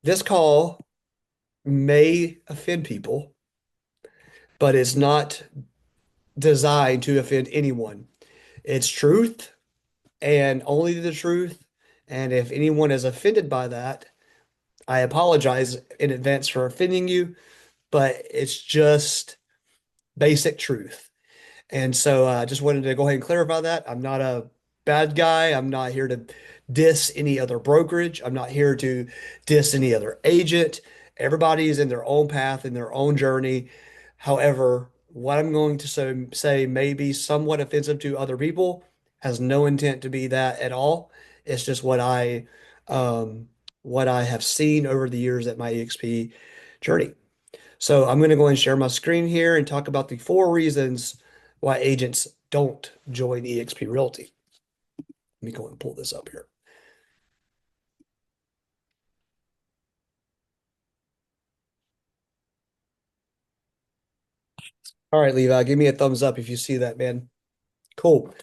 This call may offend people, but it's not designed to offend anyone. It's truth and only the truth. And if anyone is offended by that, I apologize in advance for offending you, but it's just basic truth. And so I just wanted to go ahead and clarify that. I'm not a bad guy. I'm not here to diss any other brokerage. I'm not here to diss any other agent. Everybody is in their own path, in their own journey. However, what I'm going to say may be somewhat offensive to other people, has no intent to be that at all. It's just um, what I have seen over the years at my eXp journey. So I'm going to go and share my screen here and talk about the four reasons why agents don't join eXp Realty. Let me go and pull this up here. All right, Levi, give me a thumbs up if you see that, man. Cool.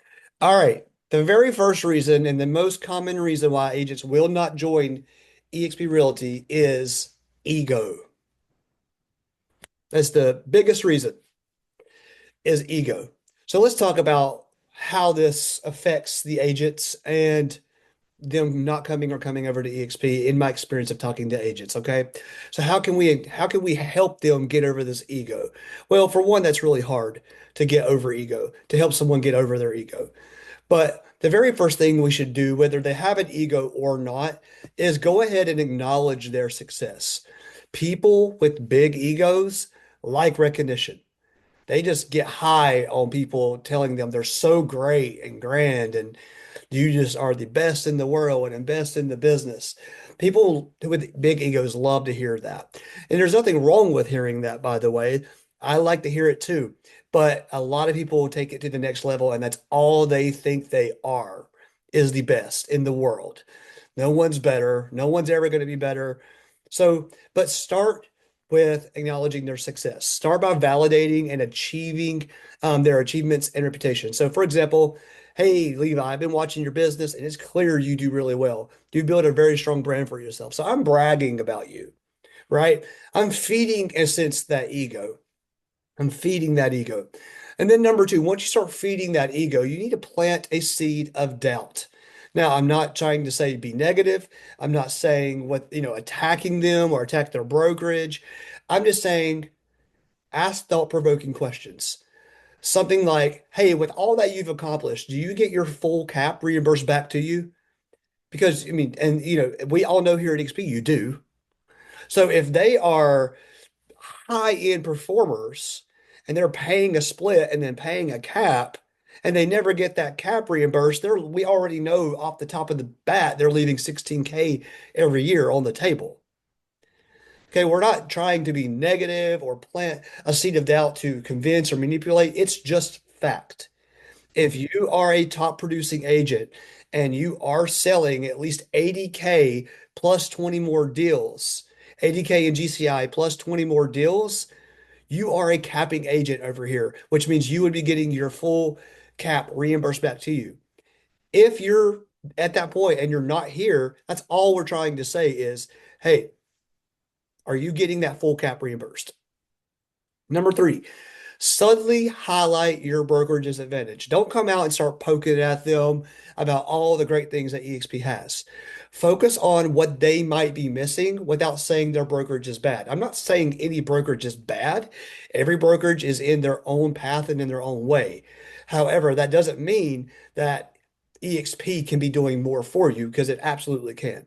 All right. The very first reason and the most common reason why agents will not join eXp Realty is ego. That's the biggest reason is ego. So let's talk about how this affects the agents and them not coming or coming over to eXp in my experience of talking to agents, okay? So how can we help them get over this ego? Well, for one, that's really hard to get over ego, to help someone get over their ego. But the very first thing we should do, whether they have an ego or not, is go ahead and acknowledge their success. People with big egos like recognition. They just get high on people telling them they're so great and grand and you just are the best in the world and best in the business. People with big egos love to hear that. And there's nothing wrong with hearing that, by the way. I like to hear it too. But a lot of people will take it to the next level, and that's all they think they are is the best in the world. No one's better. No one's ever going to be better. So, but start with acknowledging their success. Start by validating and achieving their achievements and reputation. So, for example, hey, Levi, I've been watching your business and it's clear you do really well. You build a very strong brand for yourself. So I'm bragging about you, right? I'm feeding, in a sense, that ego. I'm feeding that ego. And then number two, once you start feeding that ego, you need to plant a seed of doubt. Now, I'm not trying to say be negative. I'm not saying attacking them or attack their brokerage. I'm just saying ask thought-provoking questions. Something like, hey, with all that you've accomplished, do you get your full cap reimbursed back to you? Because, I mean, and we all know here at XP you do. So if they are high-end performers and they're paying a split and then paying a cap and they never get that cap reimbursed, we already know off the top of the bat they're leaving 16K every year on the table. Okay, we're not trying to be negative or plant a seed of doubt to convince or manipulate. It's just fact. If you are a top producing agent and you are selling at least 80K plus 20 more deals, 80K in GCI plus 20 more deals, you are a capping agent over here, which means you would be getting your full cap reimbursed back to you. If you're at that point and you're not here, that's all we're trying to say is, hey, are you getting that full cap reimbursed? Number three, subtly highlight your brokerage's advantage. Don't come out and start poking at them about all the great things that eXp has. Focus on what they might be missing without saying their brokerage is bad. I'm not saying any brokerage is bad. Every brokerage is in their own path and in their own way. However, that doesn't mean that eXp can be doing more for you because it absolutely can.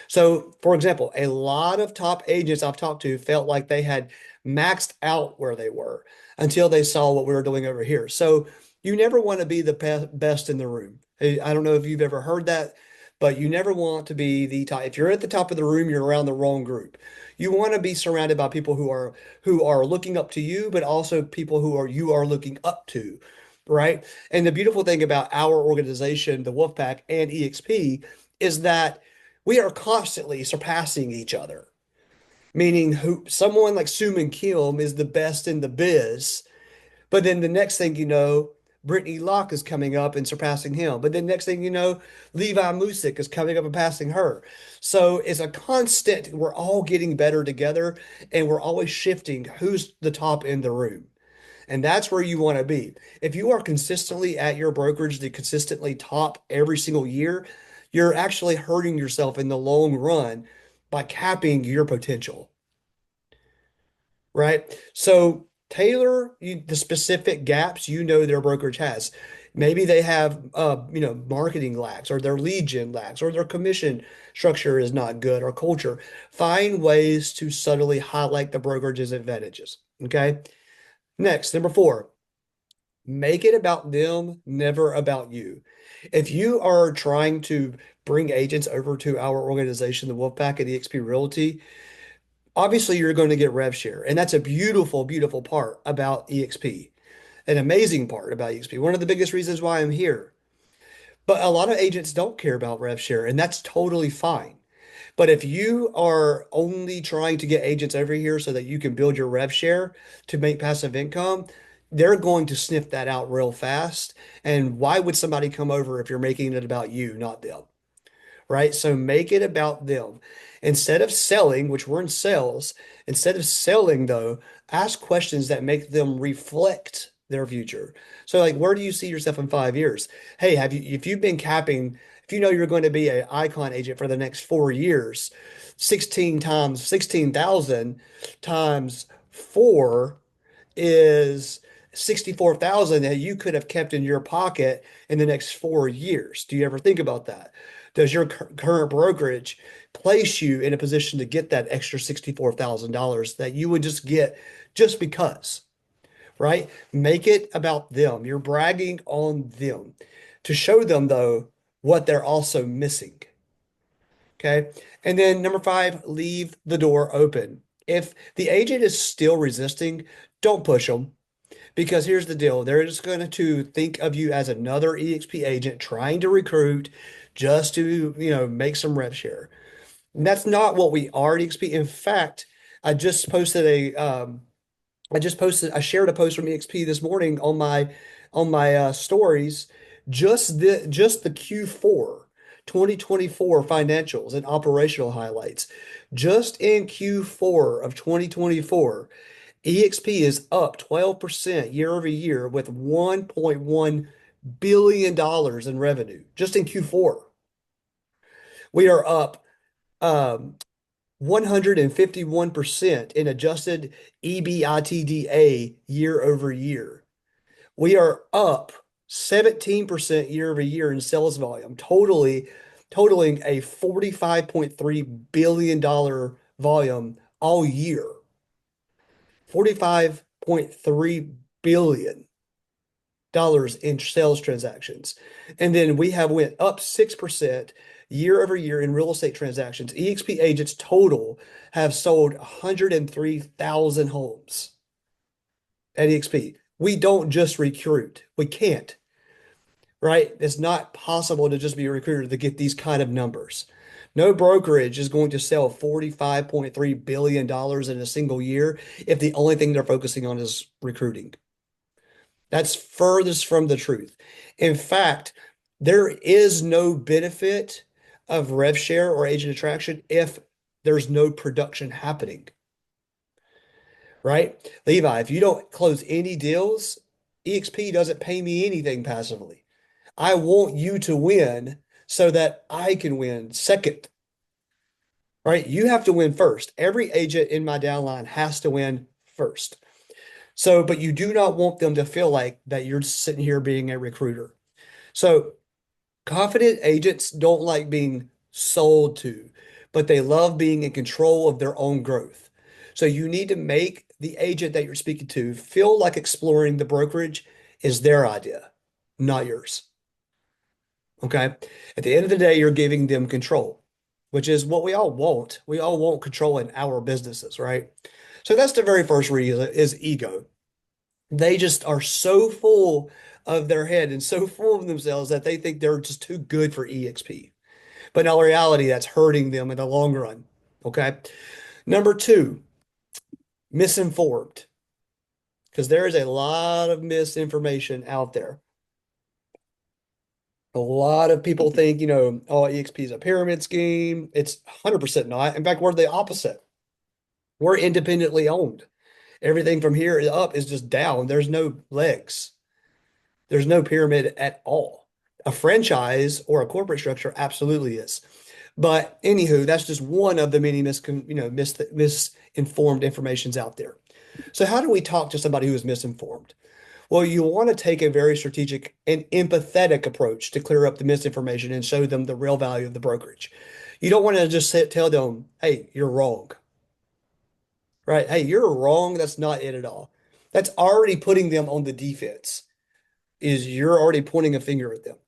So, for example, a lot of top agents I've talked to felt like they had maxed out where they were until they saw what we were doing over here. So, you never want to be the best in the room. I don't know if you've ever heard that, but you never want to be the top. If you're at the top of the room, you're around the wrong group. You want to be surrounded by people who are looking up to you, but also people who are you are looking up to, right? And the beautiful thing about our organization, the Wolfpack and eXp, is that we are constantly surpassing each other. Meaning, who someone like Suman Kim is the best in the biz, but then the next thing you know, Brittany Locke is coming up and surpassing him. But then next thing you know, Levi Musick is coming up and passing her. So it's a constant, we're all getting better together and we're always shifting who's the top in the room. And that's where you want to be. If you are consistently at your brokerage, the consistently top every single year, you're actually hurting yourself in the long run by capping your potential, right? So tailor the specific gaps you know their brokerage has. Maybe they have, marketing lacks, or their lead gen lacks, or their commission structure is not good, or culture. Find ways to subtly highlight the brokerage's advantages. Okay. Next, number four, make it about them, never about you. If you are trying to bring agents over to our organization, the Wolfpack at eXp Realty, obviously you're going to get rev share. And that's a beautiful, beautiful part about eXp, an amazing part about eXp. One of the biggest reasons why I'm here. But a lot of agents don't care about rev share, and that's totally fine. But if you are only trying to get agents over here so that you can build your rev share to make passive income, they're going to sniff that out real fast. And why would somebody come over if you're making it about you, not them? Right? So make it about them. Instead of selling, which we're in sales, instead of selling though, ask questions that make them reflect their future. So like, where do you see yourself in 5 years? Hey, if you've been capping, if you know you're going to be an icon agent for the next 4 years, 16 times 16,000 times four is 64,000 that you could have kept in your pocket in the next 4 years. Do you ever think about that? Does your current brokerage place you in a position to get that extra $64,000 that you would just get just because, right? Make it about them. You're bragging on them to show them, though, what they're also missing. Okay. And then number five, leave the door open. If the agent is still resisting, don't push them. Because here's the deal, they're just going to think of you as another eXp agent trying to recruit just to, make some rev share. And that's not what we are at eXp. In fact, I just posted I shared a post from eXp this morning on my stories, just the Q4 2024 financials and operational highlights. Just in Q4 of 2024, eXp is up 12% year over year with $1.1 billion in revenue just in Q4. We are up 151% in adjusted EBITDA year over year. We are up 17% year over year in sales volume, totaling a $45.3 billion volume all year. 45.3 billion dollars in sales transactions. And then we have went up 6% year over year in real estate transactions. eXp agents total have sold 103,000 homes at eXp. We don't just recruit. We can't, right? It's not possible to just be a recruiter to get these kind of numbers. No brokerage is going to sell $45.3 billion in a single year if the only thing they're focusing on is recruiting. That's furthest from the truth. In fact, there is no benefit of rev share or agent attraction if there's no production happening, right? Levi, if you don't close any deals, eXp doesn't pay me anything passively. I want you to win so that I can win second, right? You have to win first. Every agent in my downline has to win first. So, but you do not want them to feel like that you're sitting here being a recruiter. So, confident agents don't like being sold to, but they love being in control of their own growth. So, you need to make the agent that you're speaking to feel like exploring the brokerage is their idea, not yours. Okay. At the end of the day, you're giving them control, which is what we all want. We all want control in our businesses, right? So that's the very first reason is ego. They just are so full of their head and so full of themselves that they think they're just too good for eXp. But in reality, that's hurting them in the long run. Okay. Number two, misinformed, because there is a lot of misinformation out there. A lot of people think, oh, EXP is a pyramid scheme. It's 100% not. In fact, we're the opposite. We're independently owned. Everything from here up is just down. There's no legs. There's no pyramid at all. A franchise or a corporate structure absolutely is. But anywho, that's just one of the many misinformed informations out there. So how do we talk to somebody who is misinformed? Well, you want to take a very strategic and empathetic approach to clear up the misinformation and show them the real value of the brokerage. You don't want to just tell them, hey, you're wrong, right? Hey, you're wrong. That's not it at all. That's already putting them on the defense, is you're already pointing a finger at them.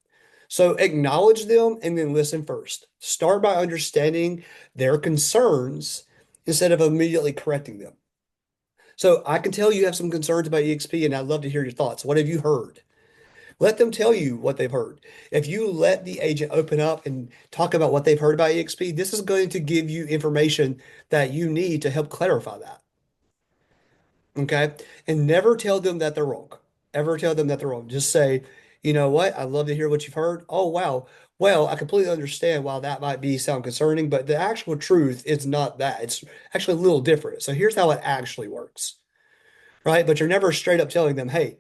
So acknowledge them and then listen first. Start by understanding their concerns instead of immediately correcting them. So I can tell you have some concerns about eXp, and I'd love to hear your thoughts. What have you heard? Let them tell you what they've heard. If you let the agent open up and talk about what they've heard about eXp, this is going to give you information that you need to help clarify that. Okay. And never tell them that they're wrong. Ever tell them that they're wrong. Just say, you know what? I'd love to hear what you've heard. Oh, wow. Well, I completely understand why that might be sound concerning, but the actual truth is not that. It's actually a little different. So here's how it actually works, right? But you're never straight up telling them, hey,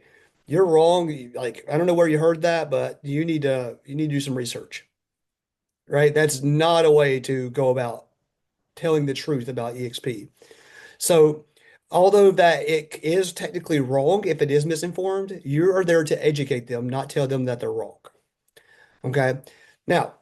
you're wrong. Like, I don't know where you heard that, but you need to do some research, right? That's not a way to go about telling the truth about eXp. So, although that it is technically wrong if it is misinformed, you are there to educate them, not tell them that they're wrong. Okay. Now,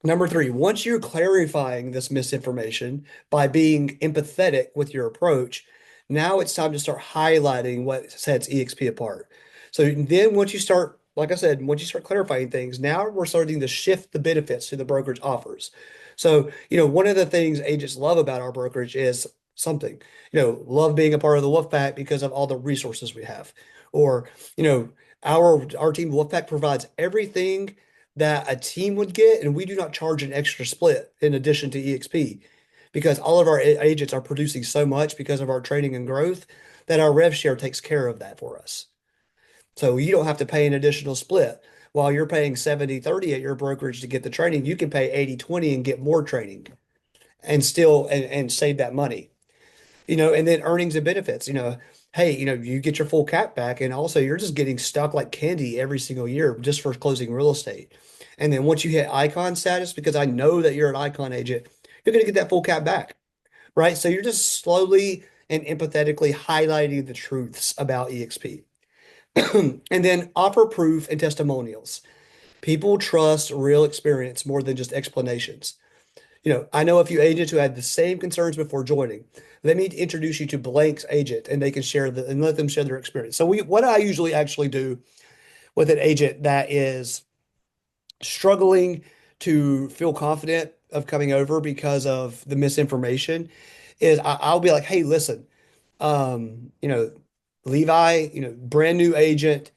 number three, once you're clarifying this misinformation by being empathetic with your approach, now it's time to start highlighting what sets eXp apart. So then once you start, like I said, once you start clarifying things, now we're starting to shift the benefits to the brokerage offers. So, one of the things agents love about our brokerage is something, love being a part of the Wolfpack because of all the resources we have. Or, you know, our team Wolfpack provides everything that a team would get, and we do not charge an extra split in addition to eXp because all of our agents are producing so much because of our training and growth that our rev share takes care of that for us. So you don't have to pay an additional split. While you're paying 70/30 at your brokerage to get the training, you can pay 80/20 and get more training and still and save that money. And then earnings and benefits, hey, you get your full cap back, and also you're just getting stuck like candy every single year just for closing real estate. And then once you hit icon status, because I know that you're an icon agent, you're going to get that full cap back, right? So you're just slowly and empathetically highlighting the truths about eXp. And then offer proof and testimonials. People trust real experience more than just explanations. I know a few agents who had the same concerns before joining. Let me introduce you to blank's agent, and they can share and let them share their experience. So what I usually actually do with an agent that is struggling to feel confident of coming over because of the misinformation is I'll be like, hey, listen, um, you know, Levi, brand new agent,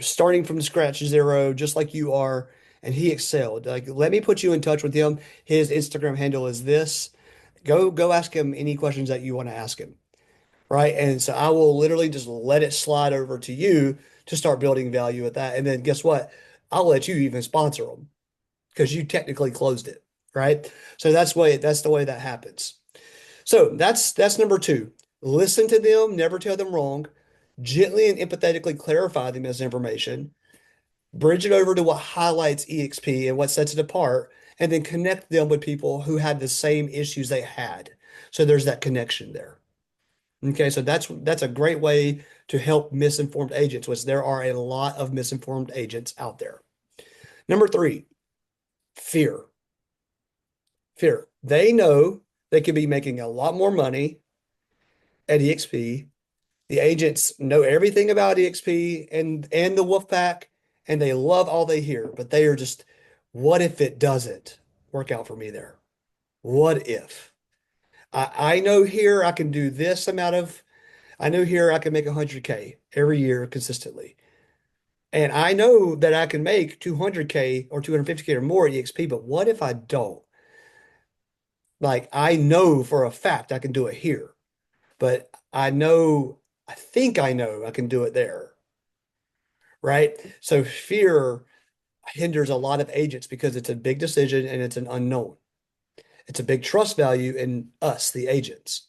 starting from scratch zero, just like you are, and he excelled. Like, let me put you in touch with him. His Instagram handle is this. Go ask him any questions that you want to ask him, right? And so I will literally just let it slide over to you to start building value with that. And then guess what? I'll let you even sponsor them because you technically closed it, right? So that's the way that happens. So that's number two. Listen to them, never tell them wrong. Gently and empathetically clarify the misinformation. Bridge it over to what highlights eXp and what sets it apart, and then connect them with people who had the same issues they had. So there's that connection there. Okay, so that's a great way to help misinformed agents, which there are a lot of misinformed agents out there. Number three, fear. Fear. They know they could be making a lot more money at eXp. The agents know everything about eXp and the Wolfpack, and they love all they hear, but they are just, what if it doesn't work out for me there? What if? I know here I can do this amount of, I know here I can make 100K every year consistently. And I know that I can make 200K or 250K or more at eXp, but what if I don't? Like, I know for a fact I can do it here, but I think I know I can do it there, right? So fear hinders a lot of agents because it's a big decision and it's an unknown. It's a big trust value in us, the agents.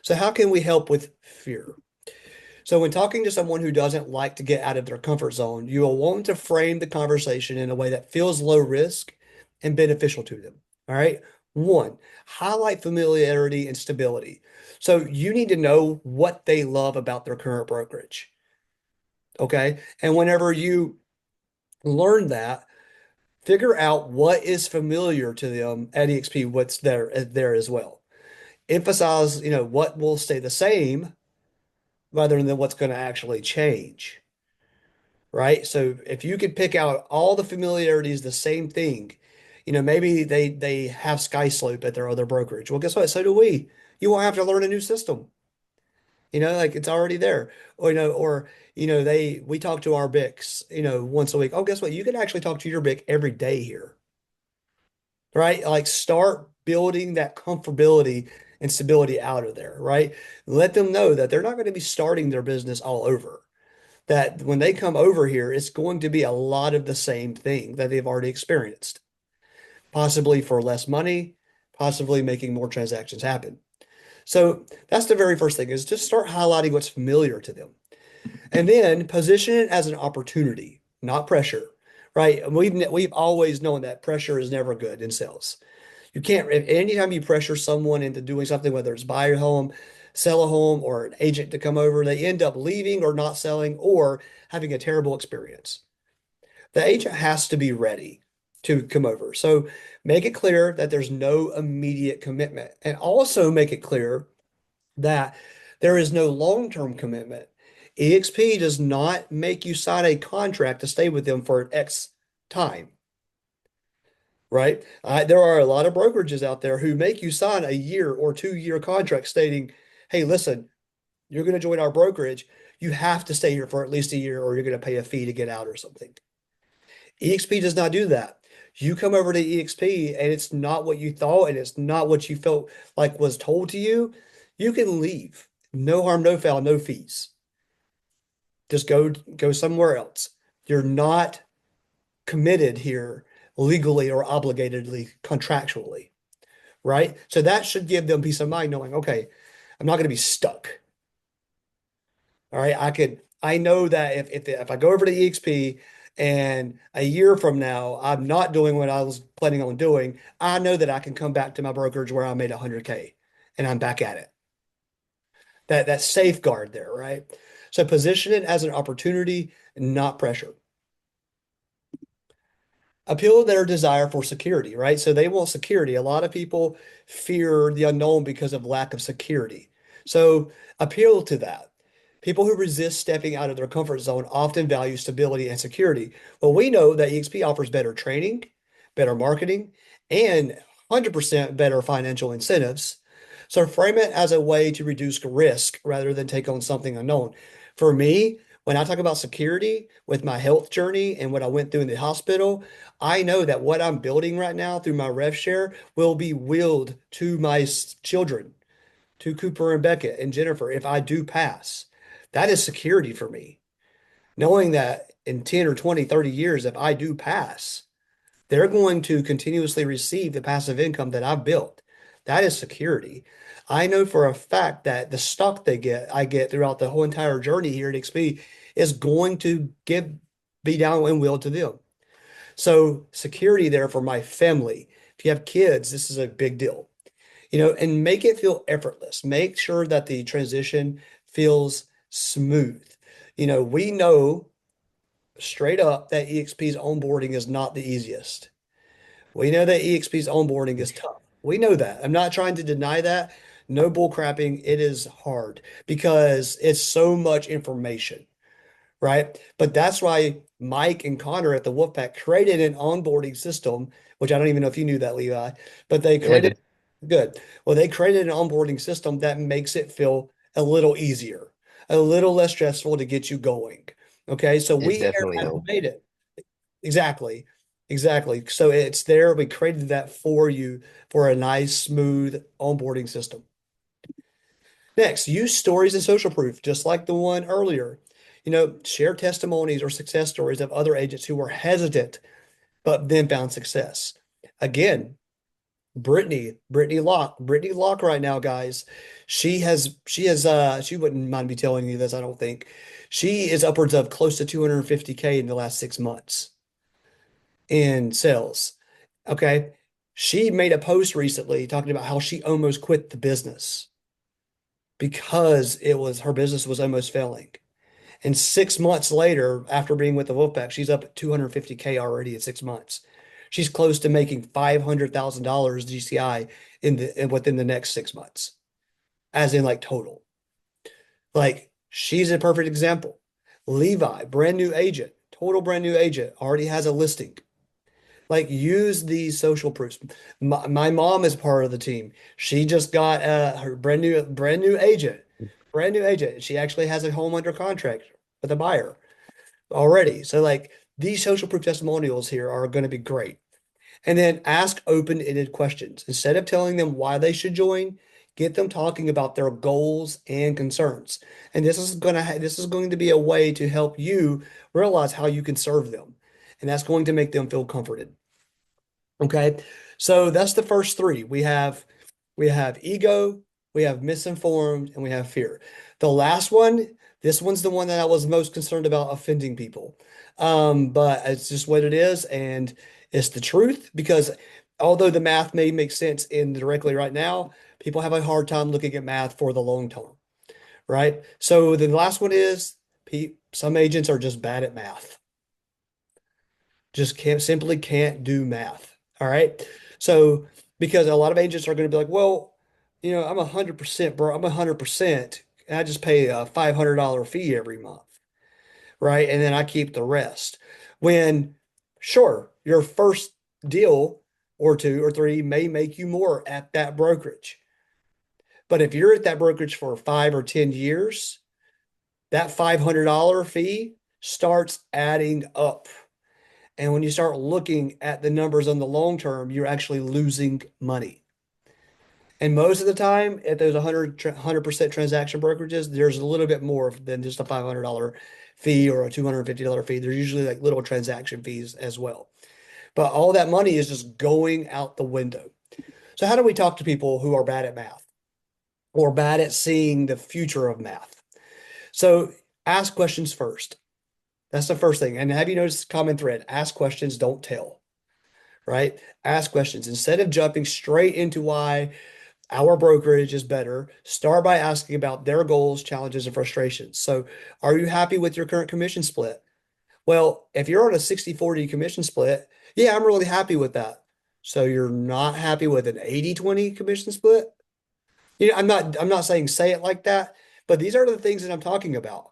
So, how can we help with fear? So, when talking to someone who doesn't like to get out of their comfort zone, you will want to frame the conversation in a way that feels low risk and beneficial to them. All right. One, highlight familiarity and stability. So, you need to know what they love about their current brokerage. Okay. And whenever you learn that, figure out what is familiar to them at eXp, what's there as well. Emphasize, what will stay the same rather than what's going to actually change, right? So if you could pick out all the familiarities, the same thing, maybe they have Sky Slope at their other brokerage. Well, guess what? So do we. You won't have to learn a new system. Like it's already there. We talk to our BICs, once a week. Oh, guess what? You can actually talk to your BIC every day here, right? Like start building that comfortability and stability out of there, right? Let them know that they're not going to be starting their business all over. That when they come over here, it's going to be a lot of the same thing that they've already experienced, possibly for less money, possibly making more transactions happen. So that's the very first thing is just start highlighting what's familiar to them. And then position it as an opportunity, not pressure, right? We've always known that pressure is never good in sales. You can't, anytime you pressure someone into doing something, whether it's buy a home, sell a home, or an agent to come over, they end up leaving or not selling or having a terrible experience. The agent has to be ready to come over. So make it clear that there's no immediate commitment and also make it clear that there is no long-term commitment. eXp does not make you sign a contract to stay with them for X time, right? There are a lot of brokerages out there who make you sign a year or 2 year contract stating, hey, listen, you're going to join our brokerage. You have to stay here for at least a year or you're going to pay a fee to get out or something. eXp does not do that. You come over to eXp and it's not what you thought and it's not what you felt like was told to you. You can leave. No harm, no foul, no fees. Just go somewhere else. You're not committed here legally or obligatedly contractually, right? So that should give them peace of mind knowing, okay, I'm not going to be stuck. All right. I know that if I go over to eXp and a year from now, I'm not doing what I was planning on doing, I know that I can come back to my brokerage where I made 100K and I'm back at it. That safeguard there, right? So position it as an opportunity, not pressure. Appeal their desire for security, right? So they want security. A lot of people fear the unknown because of lack of security. So appeal to that. People who resist stepping out of their comfort zone often value stability and security. Well, we know that eXp offers better training, better marketing, and 100% better financial incentives. So frame it as a way to reduce risk rather than take on something unknown. For me, when I talk about security with my health journey and what I went through in the hospital, I know that what I'm building right now through my rev share will be willed to my children, to Cooper and Beckett and Jennifer if I do pass. That is security for me. Knowing that in 10 or 20, 30 years, if I do pass, they're going to continuously receive the passive income that I've built. That is security. I know for a fact that the stock I get throughout the whole entire journey here at XP is going to be down and will to them. So security there for my family. If you have kids, this is a big deal. And make it feel effortless. Make sure that the transition feels smooth. We know straight up that eXp's onboarding is not the easiest. We know that eXp's onboarding is tough. We know that. I'm not trying to deny that. No bull crapping. It is hard because it's so much information, right? But that's why Mike and Connor at the Wolfpack created an onboarding system, which I don't even know if you knew that, Levi, but they Yeah, I created, did. good. Well, they created an onboarding system that makes it feel a little easier, a little less stressful to get you going. Okay. So It we here definitely have helped. made it. Exactly. Exactly. So it's there. We created that for you for a nice, smooth onboarding system. Next, use stories and social proof, just like the one earlier. Share testimonies or success stories of other agents who were hesitant but then found success. Again, Brittany Locke right now, guys. She wouldn't mind me telling you this, I don't think. She is upwards of close to 250K in the last 6 months in sales. Okay. She made a post recently talking about how she almost quit the business because her business was almost failing. And 6 months later, after being with the Wolfpack, she's up at 250K already in 6 months. She's close to making $500,000 GCI within the next 6 months, as in like total. Like she's a perfect example. Levi, brand new agent, total brand new agent, already has a listing. Like use these social proofs. My mom is part of the team. She just got her brand new agent. She actually has a home under contract with a buyer already. So like these social proof testimonials here are going to be great. And then ask open-ended questions. Instead of telling them why they should join, get them talking about their goals and concerns. And this is going to be a way to help you realize how you can serve them. And that's going to make them feel comforted. Okay. So that's the first three. We have ego, we have misinformed, and we have fear. The last one, this one's the one that I was most concerned about offending people. But it's just what it is, and it's the truth because although the math may make sense indirectly right now, people have a hard time looking at math for the long term, right? So the last one is some agents are just bad at math. Just can't do math. All right. So because a lot of agents are going to be like, well, I'm 100%, bro. I'm 100%. And I just pay a $500 fee every month. Right. And then I keep the rest. When sure, your first deal or two or three may make you more at that brokerage. But if you're at that brokerage for 5 or 10 years, that $500 fee starts adding up. And when you start looking at the numbers on the long term, you're actually losing money. And most of the time, at those 100% transaction brokerages, there's a little bit more than just a $500 fee or a $250 fee. There's usually like little transaction fees as well. But all that money is just going out the window. So how do we talk to people who are bad at math or bad at seeing the future of math? So ask questions first. That's the first thing. And have you noticed common thread? Ask questions, don't tell, right? Ask questions. Instead of jumping straight into why our brokerage is better, start by asking about their goals, challenges, and frustrations. So, are you happy with your current commission split? Well, if you're on a 60/40 commission split, yeah, I'm really happy with that. So you're not happy with an 80/20 commission split? I'm not saying say it like that, but these are the things that I'm talking about.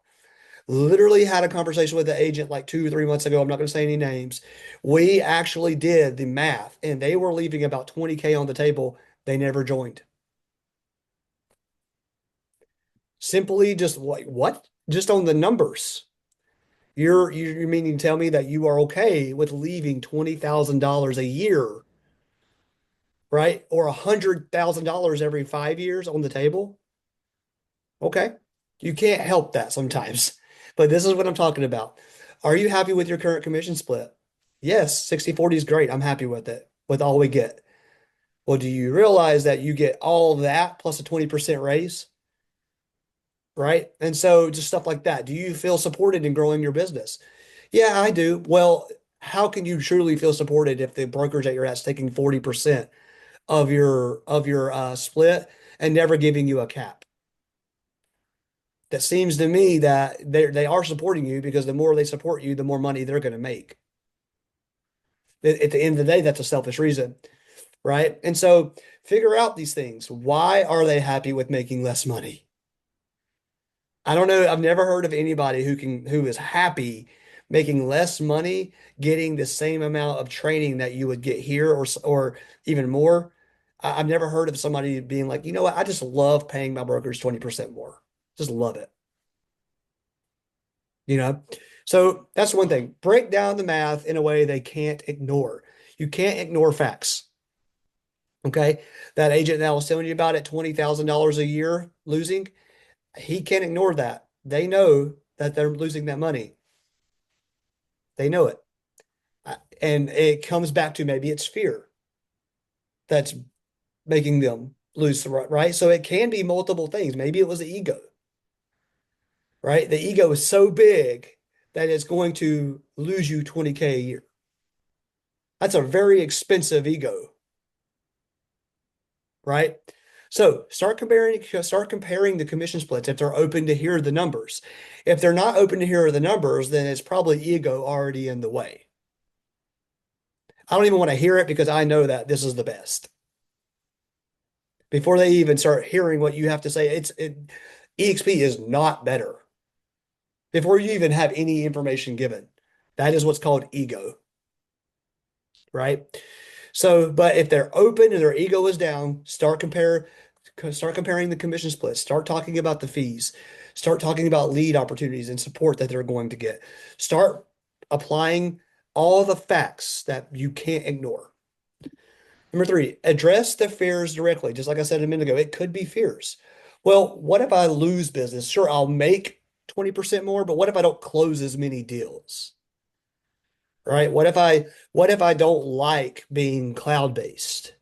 Literally had a conversation with the agent like 2 or 3 months ago. I'm not going to say any names. We actually did the math and they were leaving about 20K on the table. They never joined. Simply just like what? Just on the numbers. You're meaning to tell me that you are okay with leaving $20,000 a year, right? Or $100,000 every 5 years on the table? Okay. You can't help that sometimes. But this is what I'm talking about. Are you happy with your current commission split? Yes, 60/40 is great. I'm happy with it, with all we get. Well, do you realize that you get all that plus a 20% raise? Right? And so just stuff like that. Do you feel supported in growing your business? Yeah, I do. Well, how can you truly feel supported if the brokerage that you're at is taking 40% of your split and never giving you a cap? That seems to me that they are supporting you because the more they support you, the more money they're going to make. At the end of the day, that's a selfish reason, right? And so figure out these things. Why are they happy with making less money? I don't know. I've never heard of anybody who is happy making less money, getting the same amount of training that you would get here or even more. I've never heard of somebody being like, you know what, I just love paying my brokers 20% more. Just love it. You know? So that's one thing. Break down the math in a way they can't ignore. You can't ignore facts. Okay. That agent that I was telling you about at $20,000 a year losing, he can't ignore that. They know that they're losing that money. They know it. And it comes back to maybe it's fear that's making them lose the right. So it can be multiple things. Maybe it was the ego, right? The ego is so big that it's going to lose you 20K a year. That's a very expensive ego, right? So start comparing the commission splits if they're open to hear the numbers. If they're not open to hear the numbers, then it's probably ego already in the way. I don't even want to hear it because I know that this is the best. Before they even start hearing what you have to say, eXp is not better. Before you even have any information given, that is what's called ego, right? So, but if they're open and their ego is down, start comparing the commission splits, start talking about the fees, start talking about lead opportunities and support that they're going to get. Start applying all the facts that you can't ignore. Number three, address the fears directly. Just like I said a minute ago, it could be fears. Well, what if I lose business? Sure, I'll make 20% more, but what if I don't close as many deals? Right? What if I don't like being cloud-based?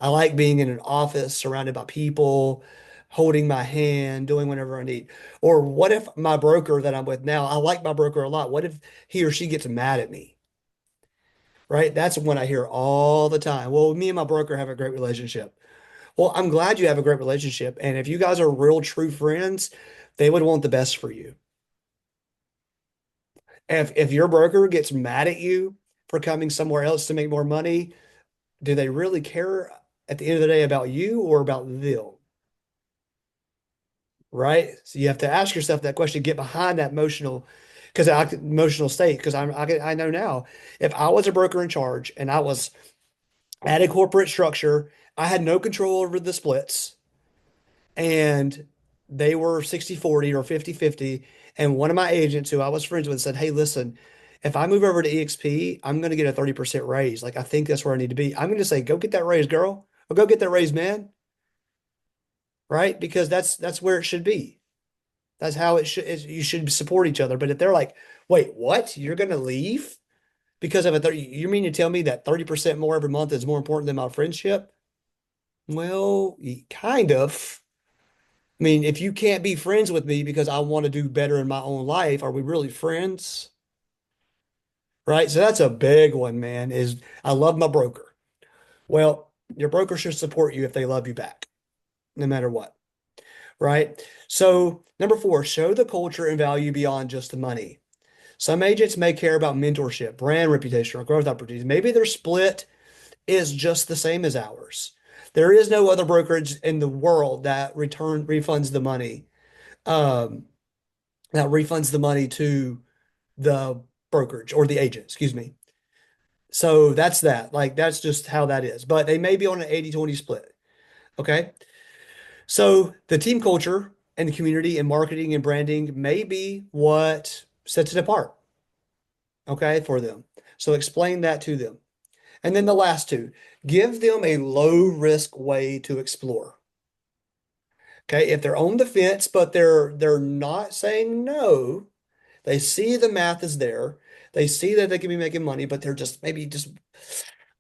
I like being in an office surrounded by people, holding my hand, doing whatever I need. Or what if my broker that I'm with now, I like my broker a lot. What if he or she gets mad at me? Right? That's when I hear all the time. Well, me and my broker have a great relationship. Well, I'm glad you have a great relationship. And if you guys are real true friends, they would want the best for you. If your broker gets mad at you for coming somewhere else to make more money, do they really care at the end of the day about you or about them? Right? So you have to ask yourself that question, get behind that emotional state. Because I know now, if I was a broker in charge and I was at a corporate structure, I had no control over the splits, and they were 60/40 or 50/50. And one of my agents who I was friends with said, "Hey, listen, if I move over to eXp, I'm going to get a 30% raise. Like, I think that's where I need to be." I'm going to say, go get that raise, girl, or go get that raise, man. Right? Because that's where it should be. That's how it should, you should support each other. But if they're like, wait, what? You're going to leave because of a 30, you mean to tell me that 30% more every month is more important than my friendship? Well, kind of. I mean, if you can't be friends with me because I want to do better in my own life, are we really friends? Right? So that's a big one, man, is I love my broker. Well, your broker should support you if they love you back, no matter what. Right? So number four, show the culture and value beyond just the money. Some agents may care about mentorship, brand reputation, or growth opportunities. Maybe their split is just the same as ours. There is no other brokerage in the world that refunds the money. Um, that refunds the money to the brokerage or the agent, excuse me. So that's that. Like that's just how that is. But they may be on an 80/20 split. Okay. So the team culture and the community and marketing and branding may be what sets it apart. Okay, for them. So explain that to them. And then the last two, give them a low risk way to explore. Okay, if they're on the fence, but they're not saying no, they see the math is there. They see that they can be making money, but they're just maybe just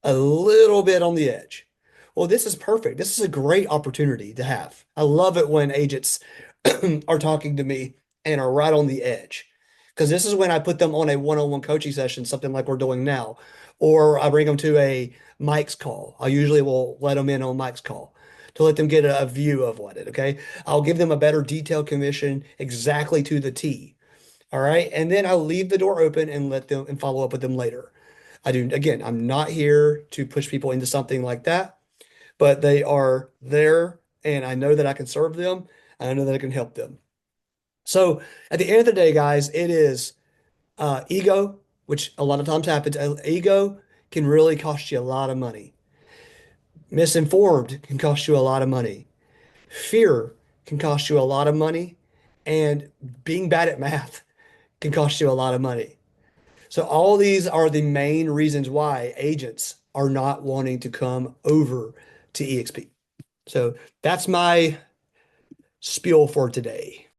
a little bit on the edge. Well, this is perfect. This is a great opportunity to have. I love it when agents are talking to me and are right on the edge. Because this is when I put them on a one-on-one coaching session, something like we're doing now, or I bring them to a Mike's call. I usually will let them in on Mike's call to let them get a view of what it, okay? I'll give them a better detailed commission exactly to the T. All right. And then I'll leave the door open and let them and follow up with them later. I do, again, I'm not here to push people into something like that, but they are there and I know that I can serve them. I know that I can help them. So at the end of the day, guys, it is ego, which a lot of times happens. Ego can really cost you a lot of money. Misinformed can cost you a lot of money. Fear can cost you a lot of money. And being bad at math can cost you a lot of money. So all these are the main reasons why agents are not wanting to come over to eXp. So that's my spiel for today.